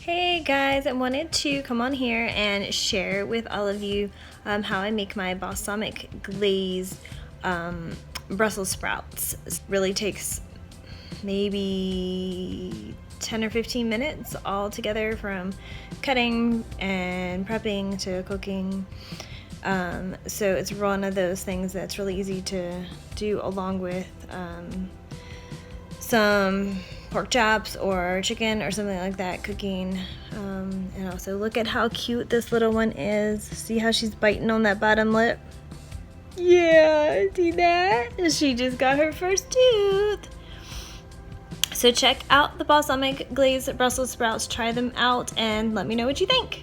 Hey guys, I wanted to come on here and share with all of you how I make my balsamic glazed Brussels sprouts. It really takes maybe 10 or 15 minutes all together, from cutting and prepping to cooking. So it's one of those things that's really easy to do along with some pork chops or chicken or something like that cooking. And also look at how cute this little one is. See how she's biting on that bottom lip? Yeah, see that? She just got her first tooth. So check out the balsamic glazed Brussels sprouts, try them out, and let me know what you think.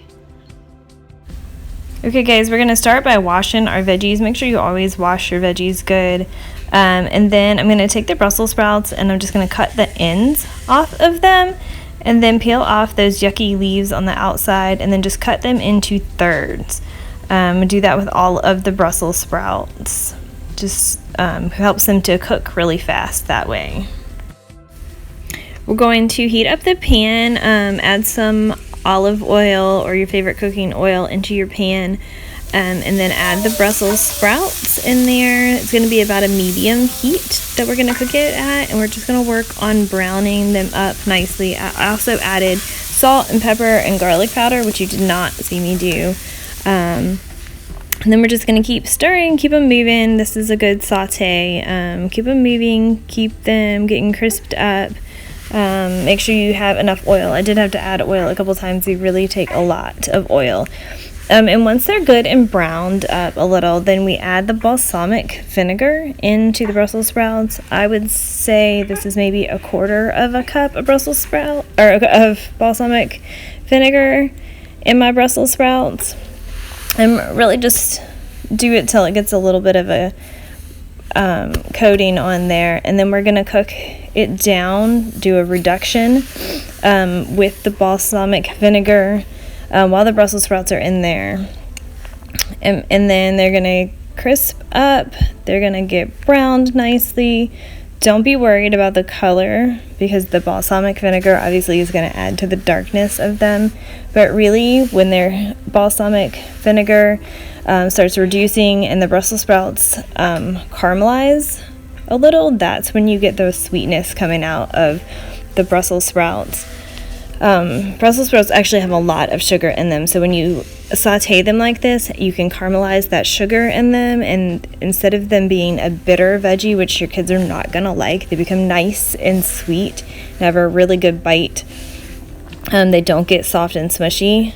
Okay guys, we're gonna start by washing our veggies. Make sure you always wash your veggies good. And then I'm gonna take the Brussels sprouts and I'm just gonna cut the ends off of them and then peel off those yucky leaves on the outside and then just cut them into thirds. Do that with all of the Brussels sprouts. Just helps them to cook really fast that way. We're going to heat up the pan, add some olive oil or your favorite cooking oil into your pan, and then add the Brussels sprouts in there. It's going to be about a medium heat that we're going to cook it at, and we're just going to work on browning them up nicely. I also added salt and pepper and garlic powder, which you did not see me do. And then we're just going to keep stirring, keep them moving. This is a good saute. Keep them moving, keep them getting crisped up. Make sure you have enough oil. I did have to add oil a couple times. They really take a lot of oil. And once they're good and browned up a little, then we add the balsamic vinegar into the Brussels sprouts. I would say this is maybe a quarter of a cup of Brussels sprout or of balsamic vinegar in my Brussels sprouts. And really just do it till it gets a little bit of a coating on there, and then we're going to cook it down, do a reduction with the balsamic vinegar while the Brussels sprouts are in there, and then they're going to crisp up, they're going to get browned nicely. Don't be worried about the color, because the balsamic vinegar obviously is going to add to the darkness of them, but really when their balsamic vinegar starts reducing and the Brussels sprouts caramelize a little, that's when you get the sweetness coming out of the Brussels sprouts. Brussels sprouts actually have a lot of sugar in them, so when you saute them like this, you can caramelize that sugar in them, and instead of them being a bitter veggie, which your kids are not gonna like, they become nice and sweet and have a really good bite. They don't get soft and smushy.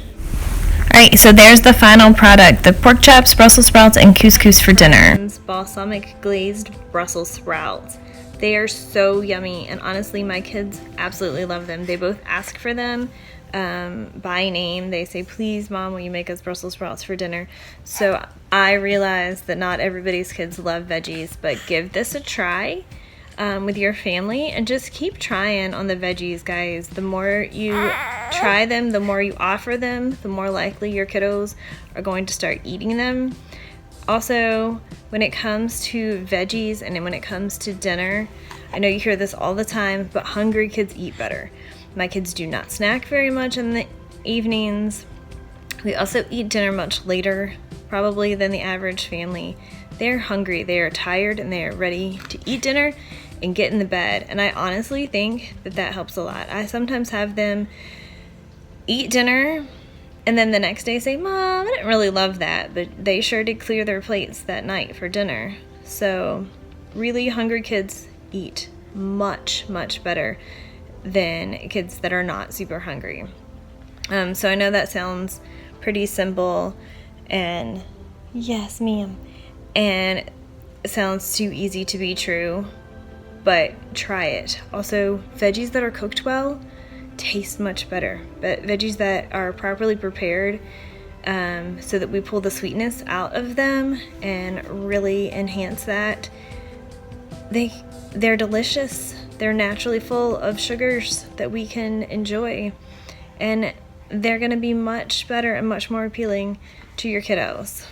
Alright, so there's the final product: the pork chops, Brussels sprouts, and couscous for dinner. Balsamic glazed Brussels sprouts. They are so yummy, and honestly my kids absolutely love them. They both ask for them by name. They say, please mom, will you make us Brussels sprouts for dinner? So I realize that not everybody's kids love veggies, but give this a try with your family, and just keep trying on the veggies, guys. The more you try them, the more you offer them, the more likely your kiddos are going to start eating them. Also, when it comes to veggies and when it comes to dinner, I know you hear this all the time, but hungry kids eat better. My kids do not snack very much in the evenings. We also eat dinner much later, probably, than the average family. They're hungry, they are tired, and they are ready to eat dinner and get in the bed. And I honestly think that that helps a lot. I sometimes have them eat dinner and then the next day say, Mom, I didn't really love that, but they sure did clear their plates that night for dinner. So really hungry kids eat much, much better than kids that are not super hungry. So I know that sounds pretty simple, and yes, ma'am, and it sounds too easy to be true, but try it. Also, veggies that are cooked well taste much better, but veggies that are properly prepared so that we pull the sweetness out of them and really enhance that, they're delicious. They're naturally full of sugars that we can enjoy, and they're going to be much better and much more appealing to your kiddos.